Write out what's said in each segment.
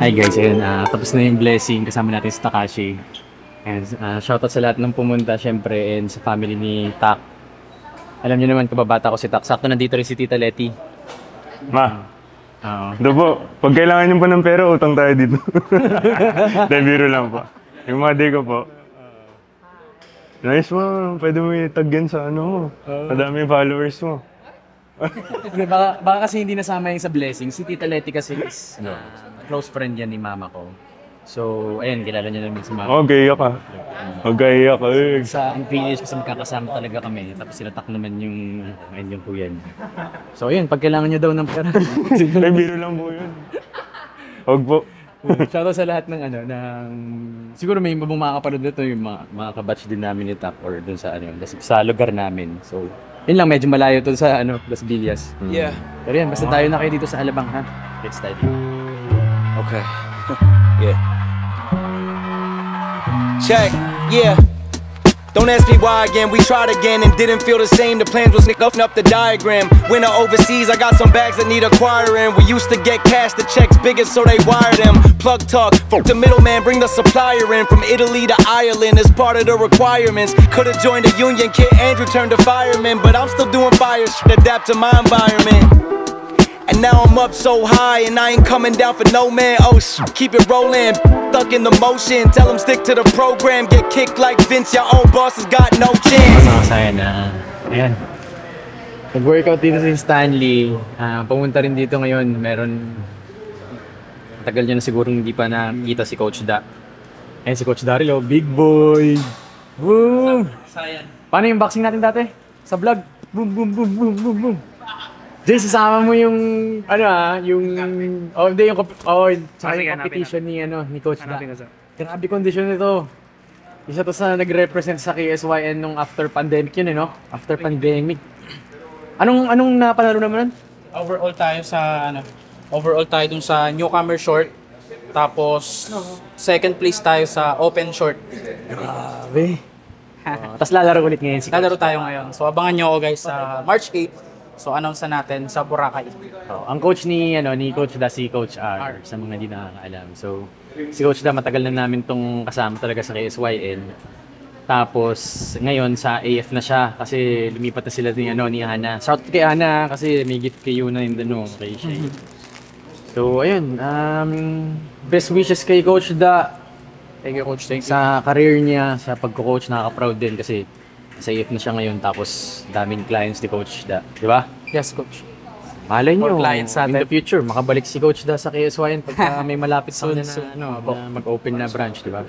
Hi guys, ayun, tapos na yung blessing, kasama natin si Takashi. And shoutout sa lahat ng pumunta syempre and sa family ni Tak. Alam niyo naman kababata ko si Tak. Sakto nandito rin si Tita Letty. Ma. Ito po, pag kailangan niyo pa ng pera, utang tayo dito. Dahil biro lang po. Yung mga day ko po. Nice mo, pwede mo itag yan sa ano mo. Madami yung followers mo. baka kasi hindi nasama yung sa blessing. Si Tita Letty kasi is close friend yan ni mama ko. So, ayun, kilala niya namin si mama. Oh, gaya ka. Oh, gaya ka eh. Sa Infinity kasi magkakasama talaga kami. Tapos sinatak naman yung kuya niya. So, ayun, pag kailangan niyo daw ng pera. Ay, biro lang po yun. Huwag po. Shoutout sa lahat ng siguro may ibang makakapanood nito yung mga kabatch din namin ni Tak or dun sa sa lugar namin. So, yun lang, medyo malayo to sa Las Villas. Yeah. Pero yan, basta tayo na kayo dito sa Alabang, ha? Let's start. Okay. Yeah. Check. Yeah. Don't ask me why again, we tried again and didn't feel the same. The plans was nicking up the diagram. When I overseas, I got some bags that need acquiring. We used to get cash, the checks bigger so they wire them. Plug talk, fuck the middleman, bring the supplier in. From Italy to Ireland as part of the requirements. Could've joined a union, Kid Andrew turned to fireman. But I'm still doing fire shit, adapt to my environment. And now I'm up so high and I ain't coming down for no man. Oh shit, keep it rolling, stuck in the motion. Tell them stick to the program, get kicked like Vince. Your own boss has got no chance. Masaya na. Ayan. Nag-workout dito si Stanley. Pumunta rin dito ngayon. Tagal niya na siguro hindi pa nakita si Coach Da. Ayan si Coach Daryl, big boy. Boom! Paano yung boxing natin dati? Sa vlog? Boom, boom, boom, boom, boom, boom. Jay, sasama mo yung competition ni Coach Da. Grabe condition nito. Isa to sa nag-represent sa KSYN nung after pandemic yun After pandemic. Anong napanalo naman? Overall tayo dun sa newcomer short. Tapos second place tayo sa open short. Grabe. Tapos lalaro ulit ngayon si Coach. Lalaro tayo ngayon. So abangan nyo ako guys sa March 8. So announce na natin sa Boracay. Ang coach ni Coach Da si Coach R sa mga hindi nakakaalam. So si Coach Da matagal na namin tong kasama talaga sa KSYN. Tapos ngayon sa AF na siya kasi lumipat na sila ni Hana. Shout kay Hana kasi may gift kay Yuna in the kay Shay. So ayun, best wishes kay Coach Da. Thank you Coach, thank you. Sa career niya, sa pagko-coach, nakaka-proud din kasi sa AF na siya ngayon tapos daming clients ni Coach Da, di ba? Yes, Coach. Malay nyo, clients in natin. the future, makabalik si Coach Da sa KSYN pagka may malapit sa kanya na mag-open na branch, di ba?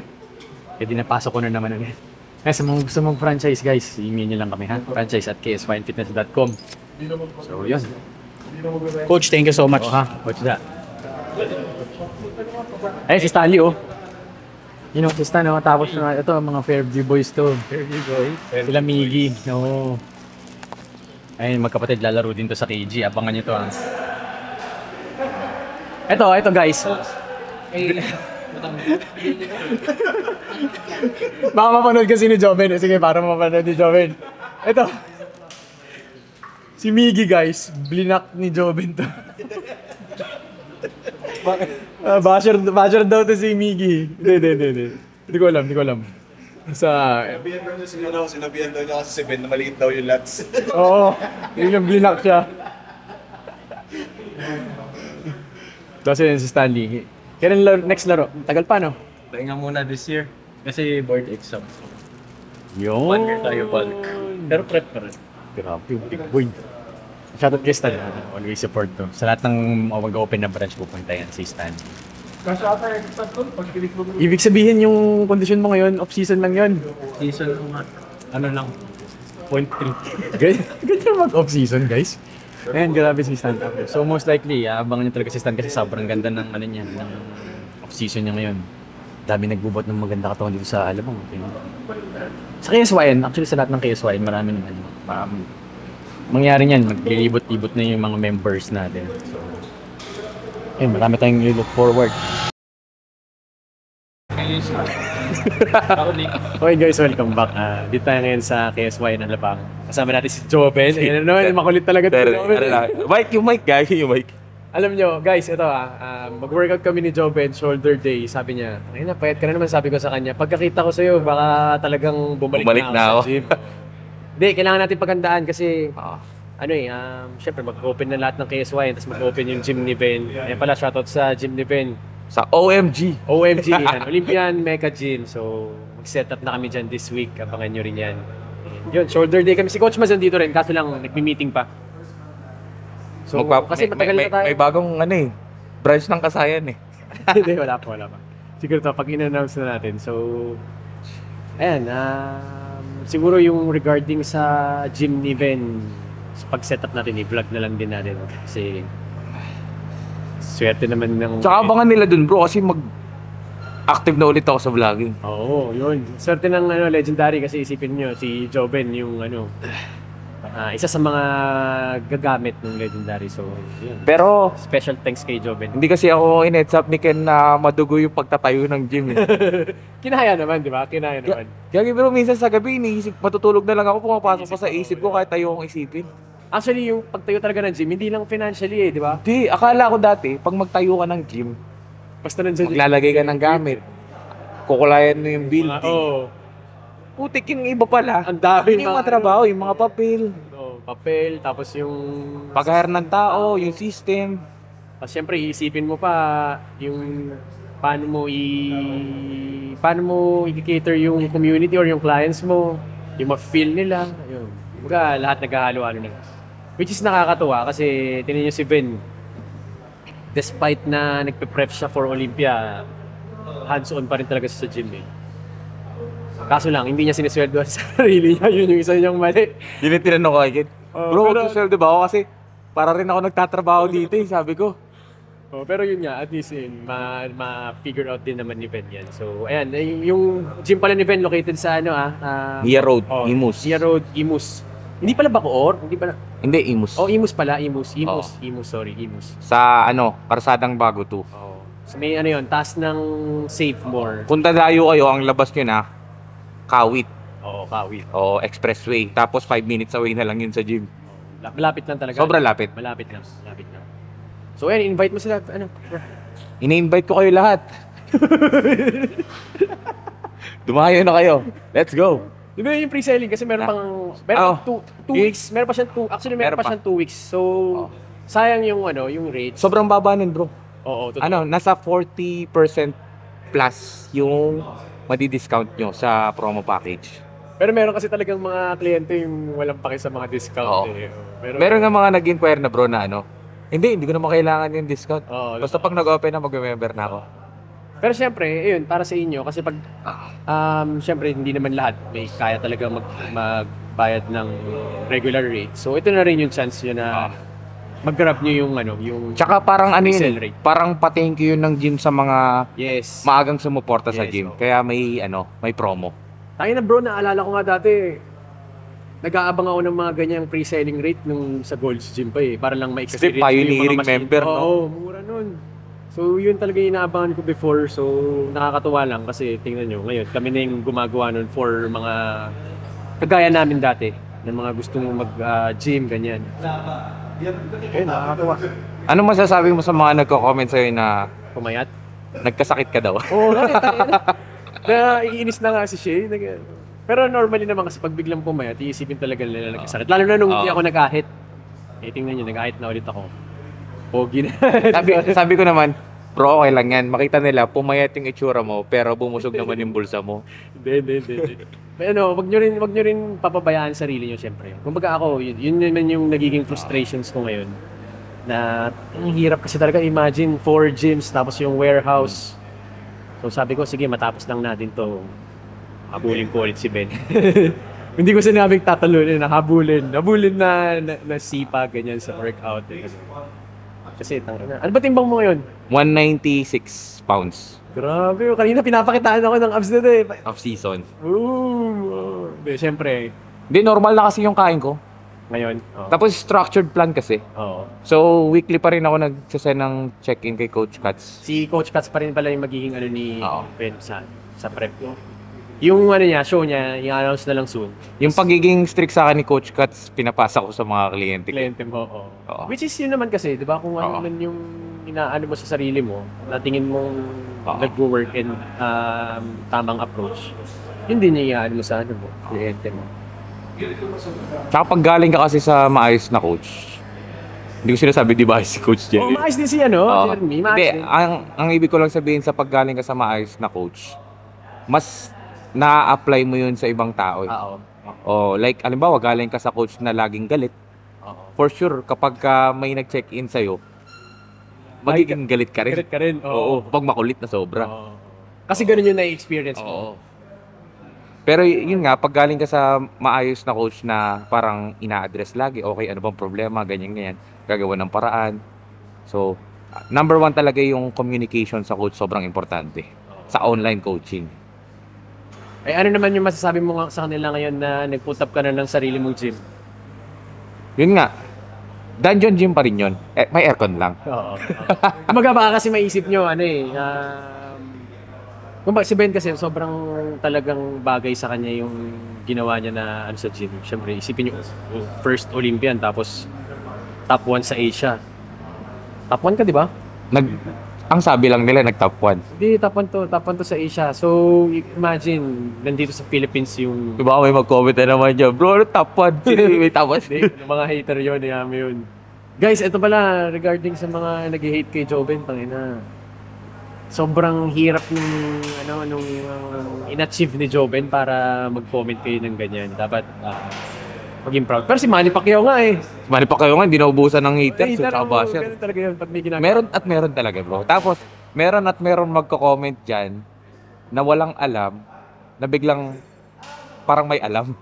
Kaya dinapasok ko na naman ulit. Kaya sa mga gusto mag-franchise guys, email nyo lang kami ha, franchise@ksynfitness.com. So yun. Coach, thank you so much. Coach Da. Ay, si Stanley si Stan, tapos na ito, mga Fairview Boys to. Fairview Boys? Sila Miggy. Oo. Ayun, magkapatid, lalaro din to sa KG. Abangan nyo to Ito guys. Baka mapanood kasi ni Joven. Sige, para mapanood ni Joven. Ito. Si Miggy guys, blinak ni Joven to. Basher daw to si Miggy. Hindi ko alam. Sinabihan daw niya kasi si Ben na maliit daw yung lats. Oo, yung blinak siya. Tapos yun si Stanley. Kailan next laro? Tagal pa, no? Pahinga muna this year. Kasi board exam. Yun. 1 year tayo bulk. Pero prep pa rin. Grabe yung big boy. Shoutout kay Stan. Always support to. Sa lahat ng mag-open na branch pupunta yan si Stan. Ibig sabihin yung condition mo ngayon, off-season lang yun. Season lang. Ano lang. 0.3. Ganyan mag-off-season, guys. Ayan, grabe si Stan. So most likely, abangan niyo talaga si Stan kasi sobrang ganda ng ng off-season niya ngayon. Dami nagbubot ng maganda katawan dito sa Alabang. Sa KSYN, actually sa lahat ng KSYN, marami mangyari niyan, maglilibot-libot na yung mga members natin. So, marami tayong look forward. Okay guys, welcome back. Dito tayo ngayon sa KSYN ng Alabang. Kasama natin si Joven. Ayun naman, makulit talaga ito. Mic, yung mic guys, yung mic. Alam nyo, guys, ito mag-workout kami ni Joben, shoulder day. Sabi niya, ay na, payat ka na naman, sabi ko sa kanya. Pagkakita ko sa'yo, baka talagang bumalik na ako sa gym. Hindi, kailangan natin pagandaan kasi, syempre mag-open na lahat ng KSY, tapos mag-open yung gym ni Ben. Ayan pala, shoutout sa gym ni Ben. Sa OMG. OMG, Olympian Mecha Gym. So, mag-set up na kami dyan this week. Abangan nyo rin yan. Yun, shoulder day kami. Si Coach Maz nandito rin, kaso lang nagmi-meeting pa. So, kasi matagal na tayo. May bagong branch ng Kasayan eh. Hindi, wala pa. Siguro to, pag in-announce na natin. So, ayan, siguro yung regarding sa gym ni Ben, pag-setup natin, i-vlog na lang din natin. Kasi, swerte naman ng... Tsaka abangan nila dun bro, kasi mag-active na ulit ako sa vlogging. Oo, yun. Swerte ng legendary kasi isipin nyo, si Joben yung isa sa mga gagamit ng legendary. So, yun. Pero, Special thanks kay Joben. hindi kasi ako in-heads up ni Ken na madugo yung pagtatayo ng gym eh. Kinaya naman, di ba? Kinaya naman. Kaya pero minsan sa gabi, matutulog na lang ako, pumapasok pa sa isip ko kahit tayo akong isipin. Actually, yung pagtayo talaga ng gym, hindi lang financially di ba? Di, akala ko dati, pag magtayo ka ng gym, Basta nandiyan. maglalagay ka ng gamit, kukulayan mo yung building. Oo. Putik yung iba pala. Ang dami Hindi yung mga trabaho, yung mga papel, papel, tapos yung... pag-hire ng tao, yung system. Tapos syempre, iisipin mo pa yung paano mo i-cater yung community or yung clients mo, yung ma-feel nila. Yun. Kumbaga, lahat naghahalo-halo na. Which is nakakatuwa kasi tinan niyo si Ben, despite na nagpe-prep siya for Olympia, hands-on pa rin talaga siya sa gym eh. Kaso lang, hindi niya sinisweldoan sa sarili niya. Yun yung isa niyang mali. Yun yung tinanong ko kay Ken. Bro, magsusweldo ba ako? Kasi para rin ako nagtatrabaho dito eh, sabi ko. Pero yun nga, at least yun, ma-figure out din naman ni Ben yan. So, ayan, yung gym pala ni Ben located sa Nia Road, Imus. Nia Road, Imus. Hindi pala Bacoor? Hindi pala. Hindi, Imus. Imus pala, Imus. Oo. Imus. Sa Karsadang Bago 2. So may yun, taas ng Save More. Kung tadayo kayo, ang labas nyo na, Kawit. Kawit. O Expressway. Tapos 5 minutes away na lang yun sa gym. Malapit lang talaga. Sobrang lapit. Malapit lang. So ayan, invite mo sila. Ini-invite ko kayo lahat. Dumayo na kayo. Let's go. Di ba yung pre-selling kasi meron pang 2 weeks. Meron pa siyang 2. Actually, meron pa siyang 2 weeks. So, sayang yung yung rate. Sobrang baba nun, bro. Oo, totoo. Nasa 40% plus yung madi-discount nyo sa promo package. Pero meron kasi talagang mga kliyente yung walang paki sa mga discount. Meron nga mga nag-inquire na bro na hindi ko naman kailangan yung discount. Basta pag nag-open na, mag-member na ako. Pero syempre, yun, para sa inyo, kasi pag, syempre, hindi naman lahat may kaya talaga magbayad ng regular rate. So, ito na rin yung chance nyo na mag-grab nyo yung Tsaka parang sell rate. Parang pa-thank you ng gym sa mga Yes. maagang sumuporta sa gym. Kaya may promo. Tayo na bro, naalala ko nga dati, nag-aabang ako ng mga ganyang pre-selling rate nung sa Gold's Gym pa eh. Para lang ma-experience Kasi pioneering member, no? Oo, mura nun. So, yun talaga yung inaabangan ko before. So, nakakatuwa lang kasi tingnan nyo, ngayon, kami na yung gumagawa nun for mga kagaya namin dati, ng mga gustong mag-gym, ganyan. Ayun, nakakatuwa. Anong masasabi mo sa mga nagko-comment sa'yo na Pumayat? nagkasakit ka daw? Oo, naiinis na nga si Shay. Pero normally naman kasi pag biglang pumayat, iisipin talaga nila nagkasakit. Lalo na nung hindi ako nag-ahit. Tingnan nyo, nag-ahit na ulit ako. Pogi na. sabi ko naman, bro, okay lang yan. Makita nila, pumayat yung itsura mo, pero bumusog naman yung bulsa mo. Hindi. Wag nyo rin papabayaan sarili nyo, syempre. Kumbaga ako, yun naman yung nagiging frustrations ko ngayon. Na ang hirap kasi talaga, imagine 4 gyms, tapos yung warehouse. So sabi ko, sige, matapos lang natin to. Habulin ko ulit si Ben. Hindi ko sinabing tatalunin, habulin na sipa, ganyan sa workout. Kasi, ano ba timbang mo ngayon? 196 pounds. Grabe, kanina pinapakitaan ako ng abs na eh. Off season. Hindi, syempre. Hindi, normal na kasi yung kain ko. Ngayon. Tapos structured plan kasi. So, weekly pa rin ako nagsasend ng check-in kay Coach Katz. Si Coach Katz pa rin pala yung magiging ni Ben sa prep ko. Yung ano niya, show niya, i-announce na lang soon. Yung pagiging strict sa akin ni Coach Cuts, pinapasa ko sa mga kliyente ko. Kliyente mo, oo. Oo. Which is yun naman kasi, di ba? Kung ano Oo. man yung inaano mo sa sarili mo, na tingin mong Oo. nag-work and tamang approach, yun din yung iaano mo sa ano mo, kliyente mo. Tsaka pag galing ka kasi sa maayos na coach, hindi ko sinasabi di ba si Coach Oh, Jerry? maayos din si ano, Oo. Jeremy, Hindi, maayos din. ang ibig ko lang sabihin sa paggaling ka sa maayos na coach, mas na-apply mo yun sa ibang tao. Oo. O like, alimbawa, galing ka sa coach na laging galit. Oo. For sure, kapag ka may nag-check-in sa'yo, magiging galit ka rin. Galit ka rin, Oo, oo. pag makulit na sobra. Oo. Kasi ganun yung na-experience mo. Oo. Pero yun nga, pag galing ka sa maayos na coach na parang ina-address lagi, okay, ano bang problema, ganyan, gagawa ng paraan. So, number one talaga yung communication sa coach, sobrang importante. Sa online coaching. Eh ano naman yung masasabi mo sa kanila ngayon na nag-put up ka na ng sarili mong gym? Yun nga, dungeon gym pa rin yun. May aircon lang. Oo. Kumaga baka kasi maisip nyo, ano eh, kung si Ben kasi sobrang talagang bagay sa kanya yung ginawa niya na ano sa gym. Siyempre, isipin nyo, first Olympian, tapos top 1 sa Asia. Top 1 ka, di ba? Ang sabi lang nila, nag-top 1. Hindi, top 1 to sa Asia. So, imagine, nandito sa Philippines yung... Diba may mag-comment na naman dyan, bro, ano top 1? May top 1. Hindi, yung mga hater yun, yun. Guys, ito pala, regarding sa mga nag-hate kay Joven, tangina. Sobrang hirap nung in-achieve ni Joven para mag-comment kayo ng ganyan. Dapat maging proud. Pero si Manny Pacquiao nga eh. Mali pa kayo nga, hindi naubusan ng haters Hater at ako, basher. ganun talaga yun pag may ginagawa. Meron talaga, bro. Tapos, meron magko-comment dyan na walang alam, na biglang parang may alam.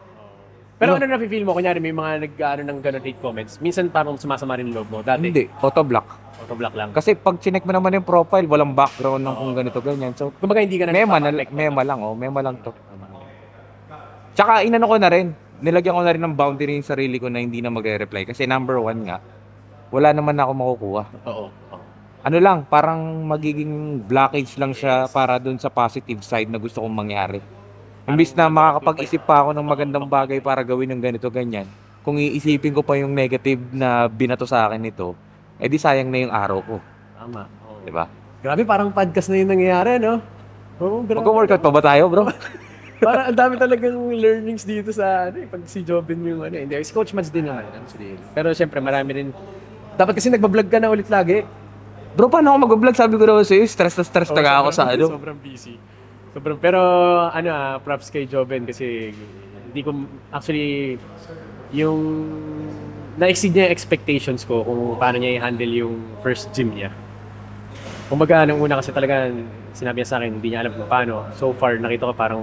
Pero ano na-feel mo? Kunyari may mga nag-ano ng ganun hate comments. Minsan parang sumasama rin loob mo. Dati, Hindi, auto-block. auto-block lang. Kasi pag chinek mo naman yung profile, walang background ng kung ganito, ganyan. So, Kumbaga hindi ka na mema lang to. Tsaka inano ko na rin, nilagyan ko na rin ng boundary yung sarili ko na hindi na magre-reply. Kasi number one nga, wala naman na ako makukuha. Oo. Ano lang, parang magiging blockage lang siya para dun sa positive side na gusto kong mangyari. Imbis na makakapag-isip pa ako ng magandang bagay para gawin ng ganito, ganyan. Kung iisipin ko pa yung negative na binato sa akin nito, edi sayang na yung araw ko. Tama. Oo. Diba? Grabe, parang podcast na yung nangyayari, no? Oo, grabe. Mag-workout pa ba tayo, bro? Parang ang dami talagang learnings dito sa pag si Joven yung ano. Hindi, si Coach Mads din naman. Pero syempre, marami rin. Dapat kasi nagbablog ka na ulit lagi. Bro, paano ako mag-vlog? Sabi ko naman sa'yo, stress na nga ako sa ano. Sobrang busy. Pero props kay Joven kasi hindi ko, actually, yung na-exceed niya yung expectations ko kung paano niya i-handle yung first gym niya. Kumbaga, nung una kasi talaga, sinabi niya sa akin, hindi niya alam kung paano. So far, nakita ko parang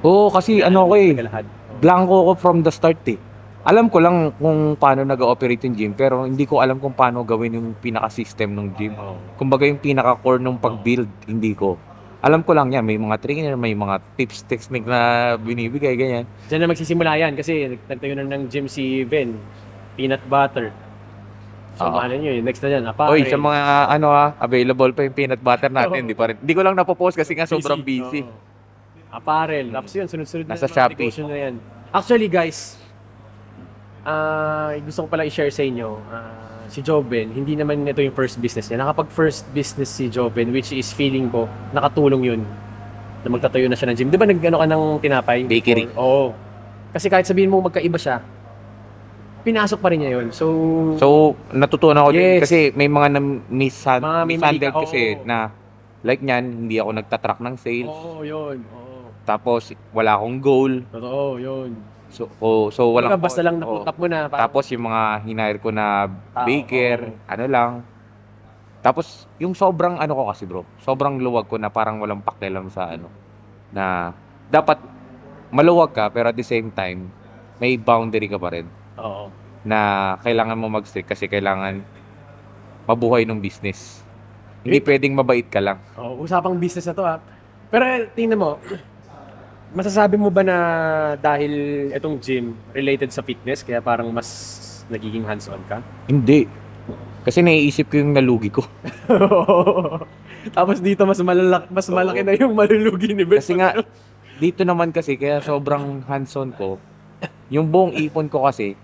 Oo, kasi ano ko eh, lahat. blanco ko from the start eh. Alam ko lang kung paano nag-ooperate yung gym, pero hindi ko alam kung paano gawin yung pinaka-system ng gym. Kumbaga yung pinaka-core ng pag-build, hindi ko. Alam ko lang yan, may mga trainer, may mga tips, technique na binibigay, ganyan. Diyan na magsisimula yan kasi nagtayo na ng gym si Ben. Peanut butter. So, Oo. ano nyo yun? Next na yan, apparel. Oy, sa mga available pa yung peanut butter natin, hindi ko lang napopost kasi nga sobrang busy. Oo. Apparel. Tapos yun, sunod-sunod Nasa mga Shopee. negosyo na yan. Actually, guys, gusto ko pala i-share sa inyo, si Joven, hindi naman ito yung first business niya. Nakapag-first business si Joven, which is feeling ko, nakatulong yun na magtatayo na siya ng gym. Di ba nag-ano ka ng tinapay? Bakery. Oo. Kasi kahit sabihin mo magkaiba siya, pinasok pa rin niya yun. So, natutunan ko din Yes. kasi may mga may mishandled mali ka, kasi oo. na like nyan, hindi ako nagtatrack ng sales. Oo, yun. Oo. Tapos, wala akong goal. Totoo, yun. So walang... Basta lang oo. naputap mo na. Tapos, yung mga hinire ko na baker, oo. ano lang. Tapos, yung sobrang ano ko kasi bro, sobrang luwag ko na parang walang pakialam sa ano. Na, dapat, maluwag ka, pero at the same time, may boundary ka pa rin. Oo. Na kailangan mo mag-stick kasi kailangan mabuhay ng business. Hindi pwedeng mabait ka lang. Oh, usapang business na to ha. Pero tingnan mo, masasabi mo ba na dahil itong gym related sa fitness kaya parang mas nagiging hands-on ka? Hindi. Kasi naiisip ko yung nalugi ko. Tapos dito mas malaki na yung malulugi ni Ben. Kasi nga, dito naman kasi, kaya sobrang hands-on ko, yung buong ipon ko kasi,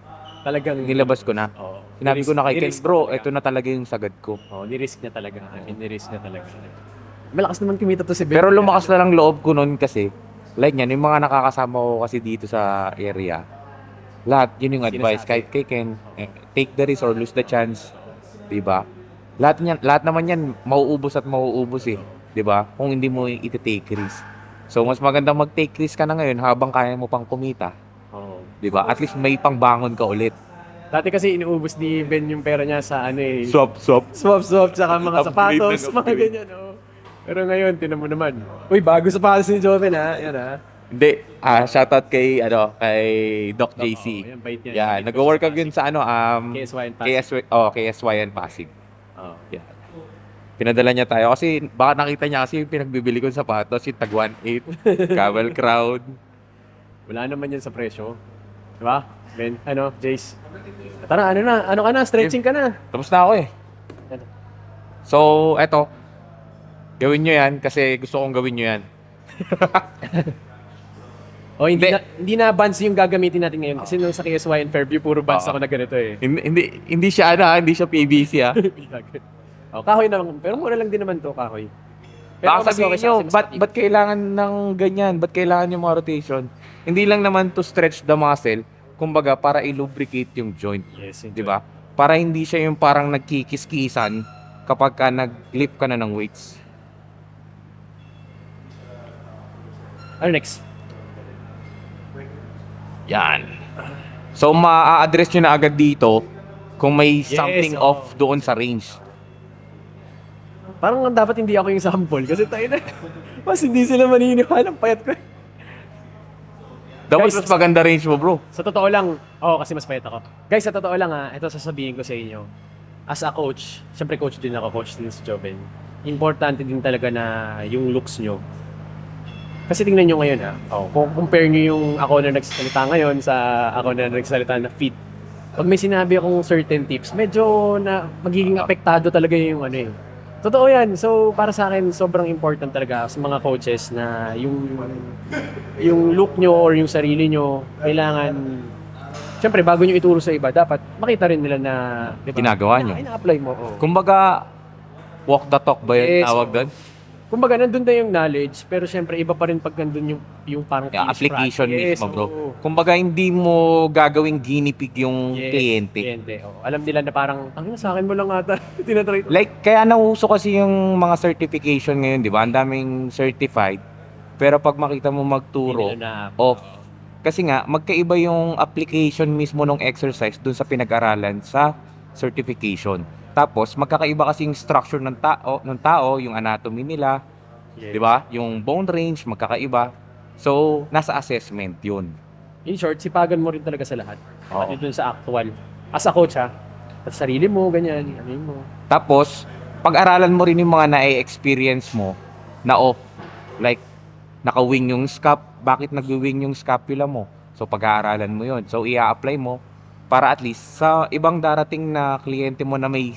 Talagang nilabas ko na. Oo. Sinabi ko na kay Ken, Nirisk bro, talaga. ito na talaga yung sagad ko. Oh, ni-risk niya talaga. Ni-risk niya talaga. Malakas naman kumita to si Ben. Pero lumakas na lang loob ko noon kasi, like yan, yung mga nakakasama ko kasi dito sa area, lahat, yun yung advice. Sinasabi. Kahit kay Ken, take the risk or lose the chance. Diba? Lahat naman yan, mauubos at mauubos eh. Diba? Kung hindi mo iti-take risk. So, mas maganda mag-take risk ka na ngayon habang kaya mo pang kumita. Oo. Diba? At least may pangbangon ka ulit. Dati kasi inuubos ni Ben yung pera niya sa ano eh. Swap. Swap, tsaka mga Upgrade sapatos, ng mga upgrade. ganyan, oh. Pero ngayon, tinan mo naman. Uy, bago sapatos ni Joven, ha? Yan, ha? Hindi, shoutout kay Doc Oh, JC. yan, bait niya. Yeah, nag-workout yun sa KSY and Pasig. KSY and Pasig. Oh. Yeah. Pinadala niya tayo kasi baka nakita niya kasi yung pinagbibili kong sapatos, yung tag 1.8, Camel Crowd. Wala naman yan sa presyo. Diba? Ben, Jace. Tara, ano ka na? Stretching ka na. Tapos na ako eh. So, eto. Gawin nyo yan kasi gusto kong gawin nyo yan. Oh, Hindi. hindi na bands yung gagamitin natin ngayon. Kasi nung sa KSY and Fairview, puro bands ako na ganito eh. Hindi siya hindi siya PVC Oh, kahoy naman. Pero mura lang din naman to, kahoy. Baka mas sabihin okay siya nyo, kasi mas matibay. ba't kailangan ng ganyan? Ba't kailangan yung mga rotation? Hindi lang naman to stretch the muscle, kumbaga para i-lubricate yung joint. Yes, Di ba? Para hindi siya yung parang nagkikis-kisan kapag ka nag-lift ka na ng weights. Ano next? Yan. So, ma-address nyo na agad dito kung may something oo. off doon sa range. Parang dapat hindi ako yung sample kasi tayo na. Mas hindi sila maniniwala ng payat ko. Dapat Guys, mas maganda range mo, bro. Sa totoo lang, kasi mas payat ako. Guys, sa totoo lang ito sasabihin ko sa inyo. As a coach, syempre coach din ako, coach din si Joven. Importante din talaga na yung looks nyo. Kasi tingnan nyo ngayon kung compare nyo yung ako na nagsasalita ngayon sa ako na nagsasalita na fit. Pag may sinabi akong certain tips, medyo na magiging apektado talaga yung Totoo yan. So, para sa akin, sobrang important talaga sa mga coaches na yung look nyo or yung sarili nyo, kailangan, syempre, bago nyo ituro sa iba, dapat makita rin nila na, diba, Ginagawa nyo. ina-apply mo. Oh. Kumbaga, walk the talk ba yun Yes, tawag doon? Kumbaga, nandun na yung knowledge, pero syempre, iba pa rin pag nandun yung parang Yeah, finished application product. mismo, bro. oo. Kumbaga, hindi mo gagawing guinea pig yung Yes, kliyente. oo. Alam nila na parang, sa akin mo lang ata, tinatry. Like, kaya nauso kasi yung mga certification ngayon, di ba? Ang daming certified. Pero pag makita mo magturo, Hindi nila na- off. Kasi nga, magkaiba yung application mismo ng exercise dun sa pinag-aralan sa certification. Tapos, magkakaiba kasi yung structure ng tao, yung anatomy nila, Yes. di ba? Yung bone range, magkakaiba. So, nasa assessment yun. In short, sipagan mo rin talaga sa lahat. Oo. Pati dun sa actual. As a coach at sarili mo, ganyan, mo. Tapos, pag-aralan mo rin yung mga na-experience mo na off. Like, naka-wing yung bakit nag-wing yung scapula mo? So, pag-aaralan mo yun. So, i-apply mo para at least sa ibang darating na kliyente mo na may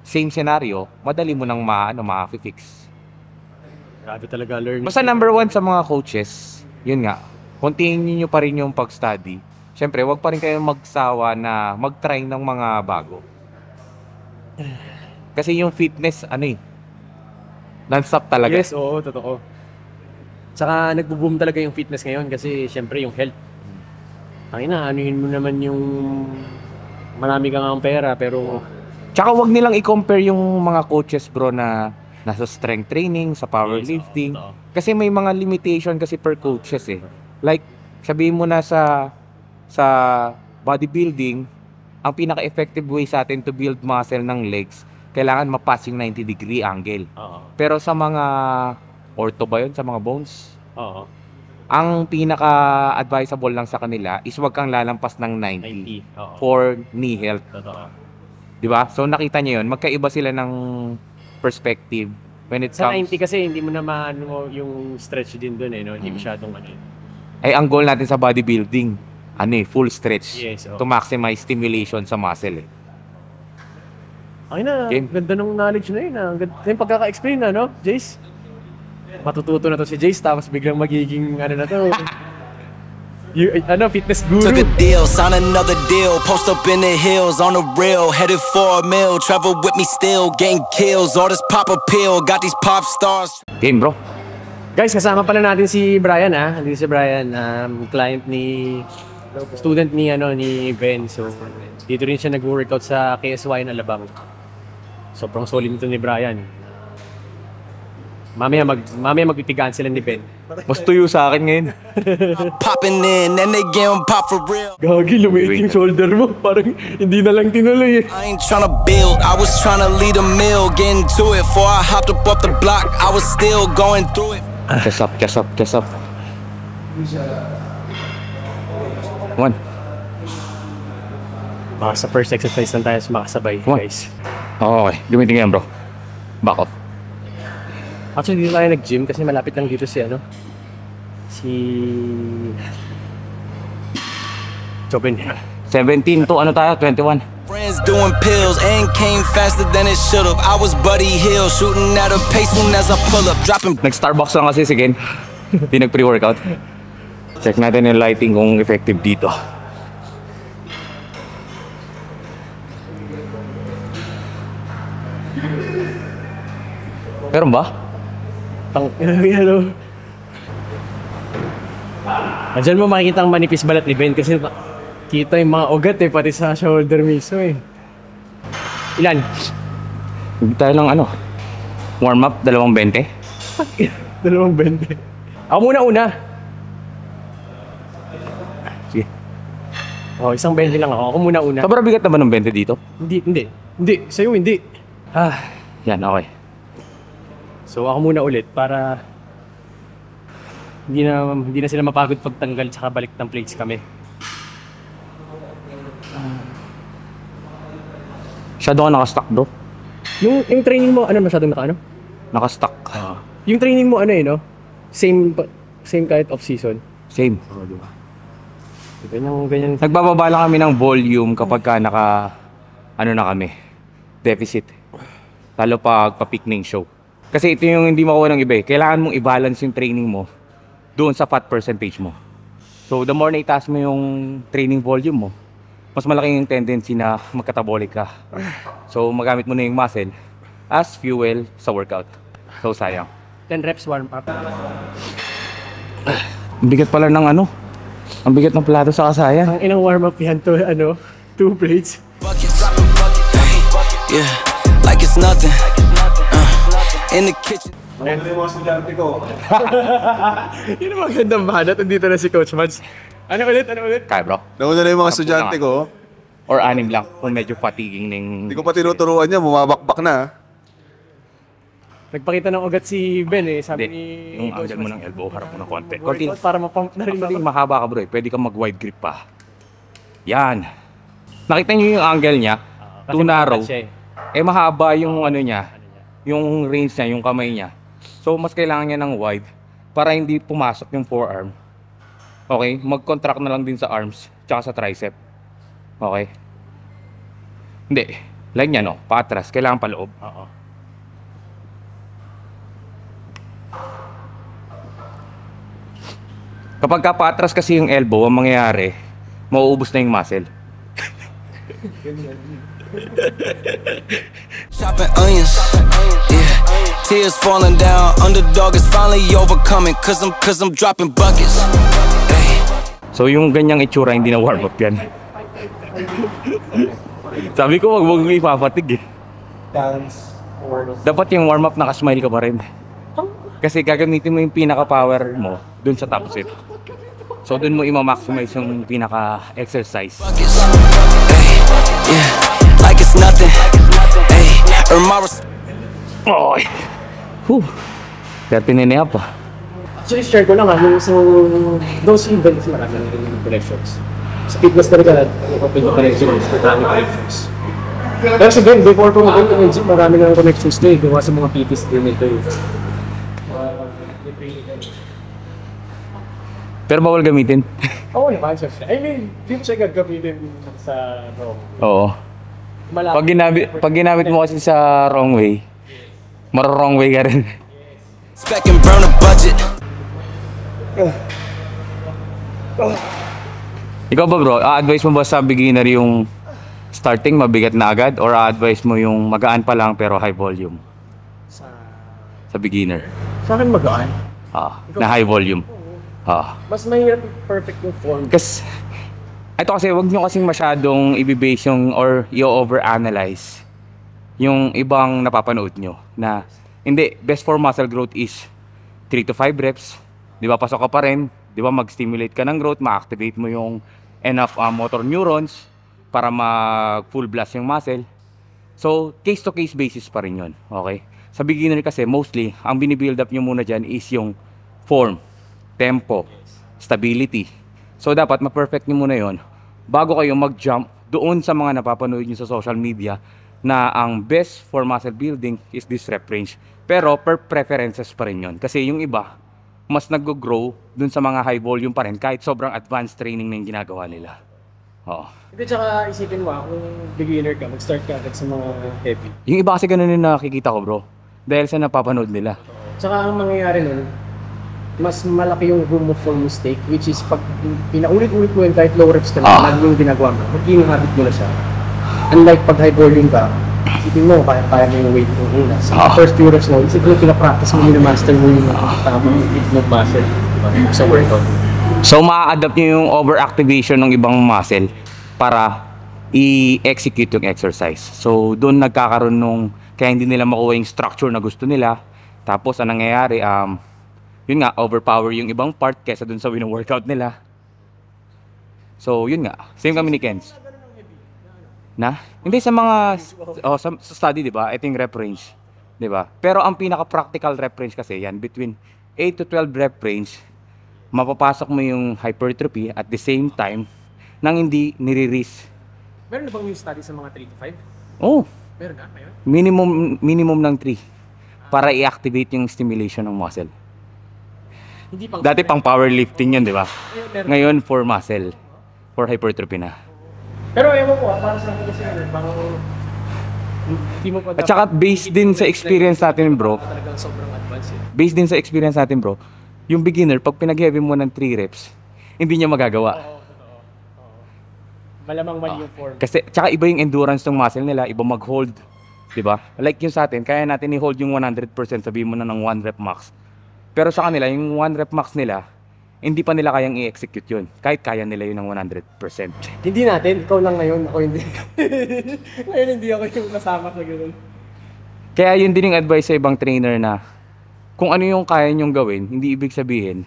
same scenario, madali mo nang ma-fix. Grabe talaga learning. Basta number one sa mga coaches, yun nga, continue nyo pa rin yung pag-study. Siyempre, wag pa rin kayo magsawa na mag-try ng mga bago. Kasi yung fitness, non-stop talaga. Yes, oo, totoo. Tsaka nagbo-boom talaga yung fitness ngayon kasi syempre yung health. Anuhin mo naman yung marami kang ang pera pero Tsaka wag nilang i-compare yung mga coaches, bro, na nasa strength training, sa powerlifting. oo. Kasi may mga limitation kasi per coaches eh. Like, sabihin mo na sa bodybuilding, ang pinaka-effective way sa atin to build muscle ng legs, kailangan ma-pass yung 90-degree angle. Oo. Pero sa mga ortho ba yun? Sa mga bones? Oo. Ang pinaka-advisable lang sa kanila is wag kang lalampas ng 90 90. Oo. for knee health. Totoo. Di ba? So nakita niyo yun, magkaiba sila ng perspective when it Sa comes... 90 kasi hindi mo na maano yung stretch din doon no? Hindi masyadong Ay, ang goal natin sa bodybuilding, full stretch. Yes, oo. To maximize stimulation sa muscle eh. Ay na, Game. ganda ng knowledge na yun. Ang ganda yung pagkaka-explain no, Jace? matututo na to si Jace, tapos biglang magiging ano na to. Fitness guru. Took a deal, sign another deal. Post up in the hills on the rail, headed for a mill. Travel with me still, getting kills. All this pop appeal, got these pop stars. Game, bro. Guys, kasama pala natin si Brian Andito si Brian, client student ni Ben. So, dito rin siya nag-workout sa KSY na Alabang. Sobrang solid nito ni Brian. Mamaya magpipigaan sila ni Ben. Mas tuyo sa akin ngayon. Popping in, and they getting pop for real. Gagi, lumiit yung shoulder mo. Parang hindi na lang tinuloy eh. I ain't tryna build, I was tryna lead a mill. Getting to it, before I hopped up off the block, I was still going through it. Chest up, chest up, chest up. 1. Baka sa first exercise lang tayo makasabay, guys. Okay, gamitin yan, bro. Back off. Actually, dito tayo nag-gym kasi malapit lang dito si Chopin. 17 to ano tayo? 21. Friends doing pills and came faster than it should've. I was Buddy Hill, shooting at a pace soon as I pull up, dropping. Nag-Starbucks lang kasi si Ken. Hindi nag-pre-workout. Check natin yung lighting kung effective dito. Meron ba? Diyan mo makikita ang manipis balat ni Ben kasi kita yung mga ugat eh, pati sa shoulder mismo eh. Ilan? Hindi tayo lang ano. Warm up, 220. 220. Ako muna. Sige. Oh, isang 20 lang ako. Ako muna. Sobrang bigat naman ng 20 dito? Hindi. Sa'yo hindi. Yan, okay. So ako muna ulit para hindi na sila mapagod pagtanggal tsaka balik ng plates kami. Masyado ka nakastock, bro. Yung training mo, masyadong Nakastock. Yung training mo no? Same kahit off-season? Same. Diba? Ganyan. Nagbababa lang kami ng volume kapag ka na kami. Deficit. Lalo pag pa-picnic show. Kasi ito yung hindi makuha ng iba eh. Kailangan mong i-balance yung training mo doon sa fat percentage mo. So the more na itaas mo yung training volume mo, mas malaki yung tendency na magkatabolic ka. So magamit mo na yung muscle as fuel sa workout. So sayang. 10 reps warm up. Ang bigat pala ng ang bigat ng plato sa kasaya. Ang inang warm up yan to 2 plates. Buckets, yeah, like it's nothing. In the kitchen. Ano yung mga estudyante ko? Yun ang magandang banat. Nandito na si Coach Mads. Ano ulit? Kaya bro. Nauna na yung mga estudyante ko. Or 6 lang kung medyo fatiguing ng... Hindi ko pa tinuturuan niya, bumabakbak na. Nagpakita ng ugat si Ben eh. Sabi Hindi. ni Yung Coach angle mo Mads. ng elbow, harap mo ng konti. Workout para mapump na rin Actually, ako. mahaba ka bro eh. Pwede kang mag-wide grip pa. Yan. Nakita niyo yung angle niya? Kasi Too narrow. magat siya eh. Mahaba yung niya. Yung range niya, yung kamay niya. So, mas kailangan niya ng wide para hindi pumasok yung forearm. Okay? Mag-contract na lang din sa arms tsaka sa tricep. Okay? Hindi. Like niya, no? Paatras. Kailangan paloob. Oo. Kapag ka paatras kasi yung elbow, ang mangyayari, mauubos na yung muscle. Chopping onions, yeah. Tears falling down. Underdog is finally overcoming. Cause I'm dropping buckets. Hey. So yung ganyang itsura, hindi na warm up yan. Sabi ko, wag mo ipapatig eh. Dapat yung warm up nakasmile ka pa rin. Kasi gagamitin mo yung pinaka-power mo dun sa top set. So dun mo i-maximize yung pinaka-exercise. Buckets. Hey. Yeah. Like it's nothing. Hey. Earn my Oy! Whew! 13 pa. Actually, share ko lang those events marami ng connections. Sa fitness talaga, open yung connections, marami connections. Pero sa game, before ko mag-open yung gym, marami ng connections na gawa sa mga PTs din ito eh. Pero bawal gamitin. Oo naman, syempre. I mean, di mo siya gagamitin sa wrong. Oo. Pag ginamit mo kasi sa wrong way, maro-wrong way ka rin. Spec and burn a budget. Ikaw ba bro, a-advise mo ba sa beginner yung starting mabigat na agad or a-advise mo yung magaan pa lang pero high volume? Sa beginner. Sa akin magaan. Na high volume. Mas mahirap perfect yung form. Kasi ito kasi wag nyo kasing masyadong i-base yung or i-overanalyze yung ibang napapanood nyo na hindi, best for muscle growth is 3 to 5 reps. Di ba, pasok ka pa rin. Di ba, mag-stimulate ka ng growth, ma-activate mo yung enough motor neurons para mag-full blast yung muscle. So, case-to-case basis pa rin yun. Okay? Sa beginner kasi, mostly, ang binibuild up nyo muna dyan is yung form, tempo, stability. So, dapat ma-perfect nyo muna yon bago kayo mag-jump doon sa mga napapanood nyo sa social media na ang best for muscle building is this rep range. Pero per preferences pa rin yun. Kasi yung iba, mas nag-grow dun sa mga high volume pa rin kahit sobrang advanced training na yung ginagawa nila. Oo. Hindi, tsaka isipin mo kung beginner ka, mag-start ka agad sa mga heavy. Yung iba kasi ganun yung nakikita ko bro. Dahil sa napapanood nila. Tsaka ang mangyayari nun, mas malaki yung room for mistake, which is pag pinaulit-ulit mo yun kahit low reps ka na, lagi yung ginagawa mo, magiging habit mo na siya. Unlike pag high volume ka, isipin mo, kaya mo yung weight mo una. Sa first few reps mo, isipin mo, pinapractice mo, minamaster mo yung tamang ng muscle sa workout. So, ma-adapt nyo yung overactivation ng ibang muscle para i-execute yung exercise. So, doon nagkakaroon nung, kaya hindi nila makuha yung structure na gusto nila. Tapos, ang nangyayari, yun nga, overpower yung ibang part kesa doon sa wino-workout nila. So, yun nga. Same kami ni Kenz. Hindi sa mga sa study, 'di ba? Ito yung rep range, 'di ba? Pero ang pinaka-practical rep range kasi yan between 8 to 12 rep range. Mapapasok mo yung hypertrophy at the same time nang hindi nire-risk. Meron na bang yung study sa mga 3 to 5? Oh, Meron na, mayroon. minimum ng 3 para i-activate yung stimulation ng muscle. Hindi pang Dati pang powerlifting yun, 'di ba? Ngayon for muscle, for hypertrophy na. Pero ewan ko, para sa akin kasi parang hindi mo pa At saka based din sa experience natin, bro. Talagang sobrang advanced. Based din sa experience natin, bro. Yung beginner, pag pinag-heavy mo ng 3 reps, hindi niya magagawa. Malamang mali yung form. Kasi tsaka iba yung endurance ng muscle nila, iba mag-hold, 'di ba? Like yung sa atin, kaya natin i-hold yung 100%, sabihin mo na ng 1 rep max. Pero sa kanila, yung 1 rep max nila, hindi pa nila kayang i-execute yun. Kahit kaya nila yun ng 100%. Hindi natin, ikaw lang ngayon, ako hindi. Ngayon hindi ako yung kasama sa gano'n. Kaya yun din yung advice sa ibang trainer na kung ano yung kaya nyong gawin, hindi ibig sabihin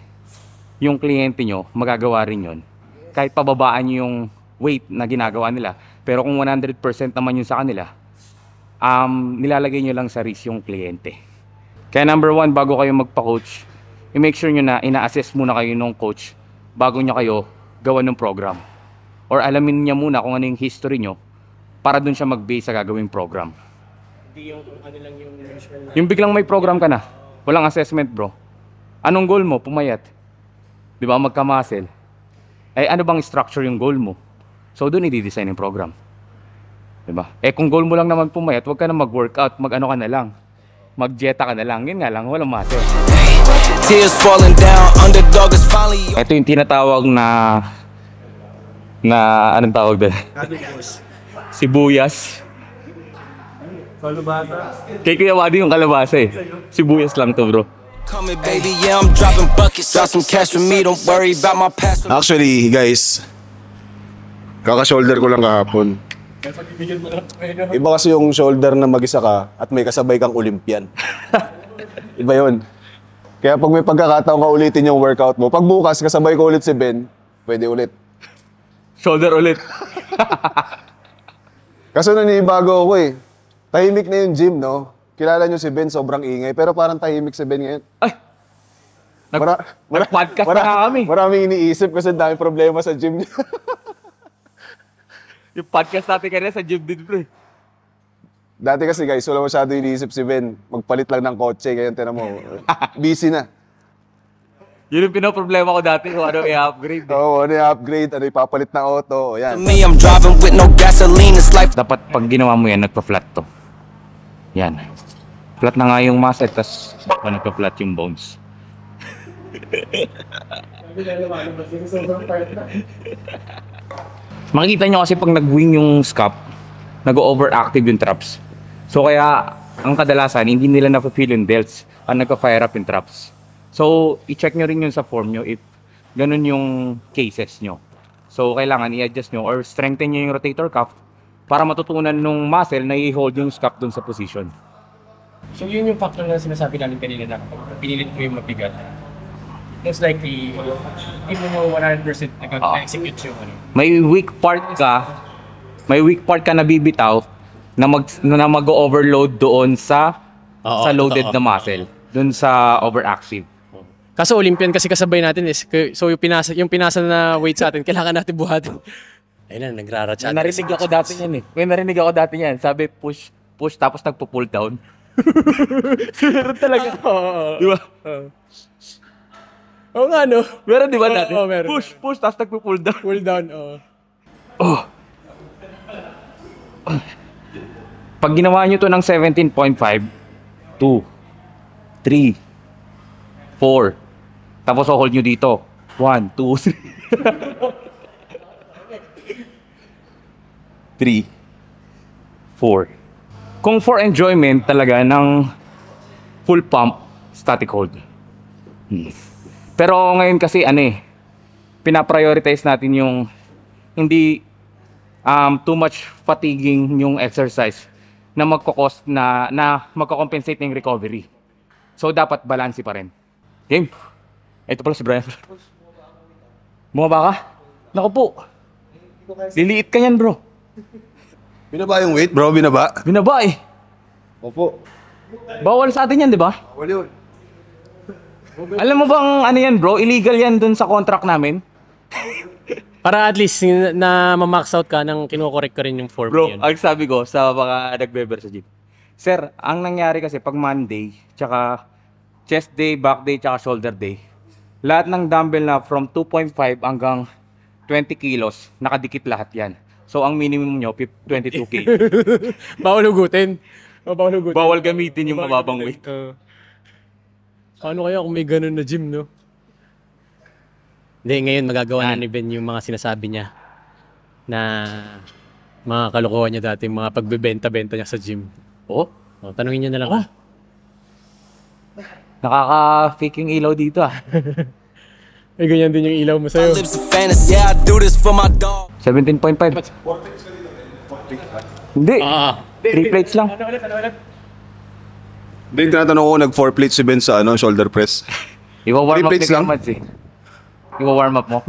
yung kliyente nyo, magagawa rin yun. Kahit pababaan nyo yung weight na ginagawa nila. Pero kung 100% naman yun sa kanila, nilalagay nyo lang sa risk yung kliyente. Kaya number 1, bago kayo magpa-coach, i-make sure nyo na ina-assess muna kayo ng coach bago nyo kayo gawa ng program. Or alamin niya muna kung ano yung history nyo para dun siya mag-base sa gagawing program. Hindi yung ano lang yung usual na. Yung biglang may program ka na, walang assessment bro. Anong goal mo? Pumayat. Di ba? Magka-muscle. Eh ano bang structure yung goal mo? So dun i-design yung program. Di ba? Eh kung goal mo lang naman pumayat, wag ka na mag-workout, mag-ano ka na lang. Mag-jeta ka na lang. Yun nga lang, walang muscle. Tears falling down, underdog is finally. Ito yung tinatawag na anong tawag doon? Sibuyas. Kalubata. Kay Kuya Wadi yung kalabasa eh. Sibuyas lang to bro. Coming, baby, yeah, I'm dropping buckets. Drop some cash for me, don't worry about my past. Actually, guys, kaka-shoulder ko lang kahapon. Iba kasi yung shoulder na mag-isa ka at may kasabay kang Olympian. Iba yun. Kaya pag may pagkakataon ka ulitin yung workout mo, pag bukas kasabay ko ulit si Ben, pwede ulit. Shoulder ulit. Kaso nanibago ako eh. Tahimik na yung gym, no? Kilala nyo si Ben, sobrang ingay. Pero parang tahimik si Ben ngayon. Ay! Nag-podcast na nga kami. Maraming iniisip kasi dami problema sa gym niya. Yung podcast natin kanina sa gym din bro. Dati kasi guys, wala masyado iniisip si Ben. Magpalit lang ng kotse, ngayon tinan mo. Busy na. Yun yung pinoproblema ko dati kung ano i-upgrade. Oo, ano yung upgrade, ano yung papalit ng auto, o yan. Me, I'm driving with no gasoline, it's life. Dapat pag ginawa mo yan, nagpa-flat to. Yan. Flat na nga yung muscle, tas nagka-flat yung bones. Makikita nyo kasi pag nag-wing yung scap, nag-overactive yung traps. So kaya, ang kadalasan, hindi nila na-feel yung delts ang nagka-fire up yung traps. So, i-check nyo rin yun sa form nyo if ganun yung cases nyo. So, kailangan i-adjust nyo or strengthen nyo yung rotator cuff para matutunan nung muscle na i-hold yung scap dun sa position. So yun yung factor na sinasabi namin kanina na kapag pinilit mo yung mabigat, most likely, hindi mo 100% nag-execute yung ano. May weak part ka na bibitaw na mag-overload doon sa loaded na muscle, doon sa overactive. Kaso Olympian kasi kasabay natin so yung pinasa na weight sa atin, kailangan natin buhatin. Ayun na, nagrarachat. Narinig ako dati niyan. Sabi push tapos nagpo-pull down. Meron talaga. Di ba? Oo nga, no? Meron di ba dati? Meron. Push tapos nagpo-pull down. Pull down, Pag ginawa nyo to ng 17.5, 2, 3, 4, tapos hold nyo dito. 1, 2, 3, 4. Kung for enjoyment talaga ng full pump, static hold. Pero ngayon kasi pinaprioritize natin yung hindi too much fatiguing yung exercise na magko-cost na magko-compensate ng recovery. So dapat balance pa rin. Game. Ito pala si Brian. Bumaba ka? Naku po. Liliit ka yan, bro. Binaba yung weight, bro. Binaba. Binaba eh. Opo. Bawal sa atin yan, di ba? Bawal yun. Alam mo bang ano yan, bro? Illegal yan dun sa contract namin. Para at least na ma-max out ka nang kino-correct ka rin yung form Bro, yun. ang sabi ko sa mga nagbeber sa gym. Sir, ang nangyari kasi pag Monday, tsaka chest day, back day, tsaka shoulder day, lahat ng dumbbell na from 2.5 hanggang 20 kilos, nakadikit lahat yan. So, ang minimum nyo, 22 kg. Bawal hugutin. Bawal hugutin. Bawal gamitin yung mababang weight. Paano kaya kung may ganun na gym, no? Hindi, ngayon magagawa na ni Ben yung mga sinasabi niya na mga kalokohan niya dati, mga pagbebenta-benta niya sa gym. Oh? Tanungin niyo na lang. Nakaka-fake yung ilaw dito ah. Ay, ganyan din yung ilaw mo sa'yo. Lives a fantasy, yeah, I do this for my dog. 17.5. Hindi. 3 plates lang. Hindi, tinatanong ko, nag-4 plates si Ben sa shoulder press. Iwa-warm 3 up plates ni lang? Kamads eh. Iwa-warm up mo.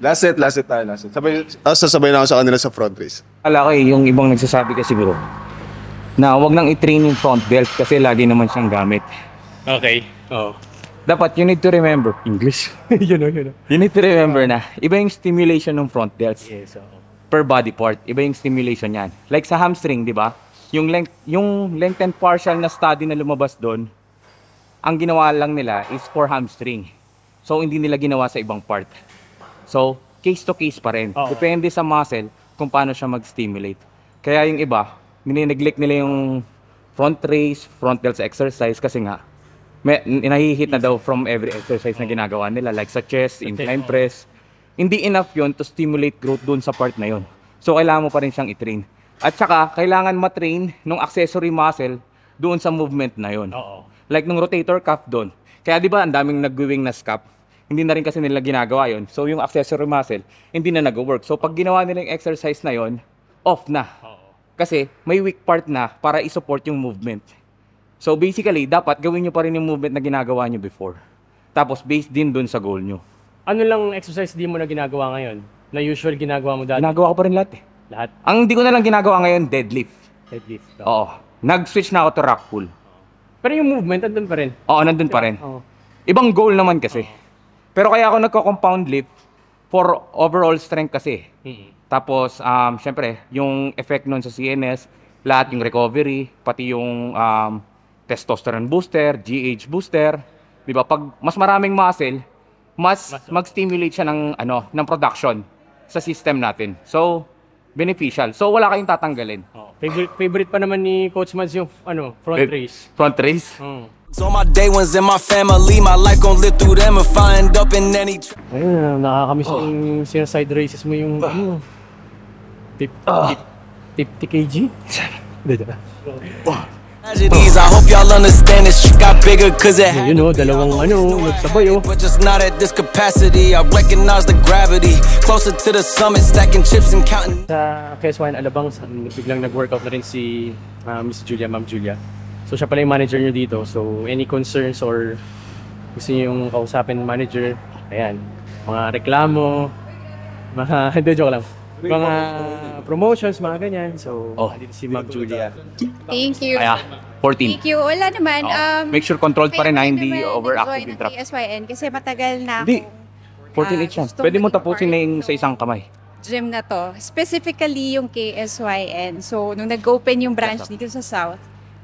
Last set tayo, last set. Sasabay na ako sa kanila sa front race. Ala ko yung ibang nagsasabi kasi bro, na wag nang i-train yung front delt kasi lagi naman siyang gamit. Okay. Oo. Dapat you need to remember English. Yun. You need to remember na iba yung stimulation ng front delts Yes, oo. per body part. Iba yung stimulation niyan. Like sa hamstring, di ba? Yung length and partial na study na lumabas doon, ang ginawa lang nila is for hamstring. So hindi nila ginawa sa ibang part. So case to case pa rin. Oo. Depende sa muscle kung paano siya mag-stimulate. Kaya yung iba, nineglect nila yung front raise, front delts exercise kasi nga nahihit na daw from every exercise na ginagawa nila like sa chest, incline press. Hindi enough yon to stimulate growth doon sa part na yon. So kailangan mo pa rin siyang i-train. At saka kailangan ma-train nung accessory muscle doon sa movement na yon. Oo. Like nung rotator cuff doon. Kaya di ba ang daming nag-wing na scap? Hindi na rin kasi nila ginagawa yon. So yung accessory muscle hindi na nag-work. So pag ginawa nila yung exercise na yon, off na. Kasi may weak part na para i-support yung movement. So basically, dapat gawin nyo pa rin yung movement na ginagawa nyo before. Tapos based din dun sa goal nyo. Ano lang exercise di mo na ginagawa ngayon? Na usual ginagawa mo dati? Ginagawa ko pa rin lahat eh. Lahat? Ang hindi ko na lang ginagawa ngayon, deadlift. Deadlift. Oo. Nag-switch na ako to rack pull. Pero yung movement, andun pa rin. Oo, nandun pa rin. Oo. Ibang goal naman kasi. Pero kaya ako nagko-compound lift for overall strength kasi. Tapos, syempre, yung effect nun sa CNS, lahat yung recovery, pati yung testosterone booster, GH booster. Di ba? Pag mas maraming muscle, mas mag-stimulate siya ng production sa system natin. So, beneficial. So wala kayong tatanggalin. Favorite pa naman ni Coach Mads yung front race. Front race? All my day ones in my family, my life gon' live through them if I end up in any Ayun, nakakamiss yung side races mo yung 50 kg? tragedies. I hope y'all understand this shit got bigger cause it Yun dalawang nagsabay but just not at this capacity. I recognize the gravity closer to the summit, stacking chips and counting. Sa KS1 Alabang, biglang nag-workout na rin si Miss Julia, Ma'am Julia. So siya pala yung manager nyo dito. So any concerns or gusto nyo yung kausapin ng manager, ayan, mga reklamo, mga, hindi, joke lang. Mga promotions, mga ganyan. So, dito si Ma'am Julia. Thank you. 14. Thank you. Wala naman. Make sure controlled pa rin na hindi kaya naman overactive nag-join yung trap. ng KSYN kasi matagal na Hindi. akong 14 each yan. gusto Pwede mo maging tapusin na part yung sa isang kamay. gym na to. Specifically yung KSYN. So, nung nag-open yung branch dito sa South,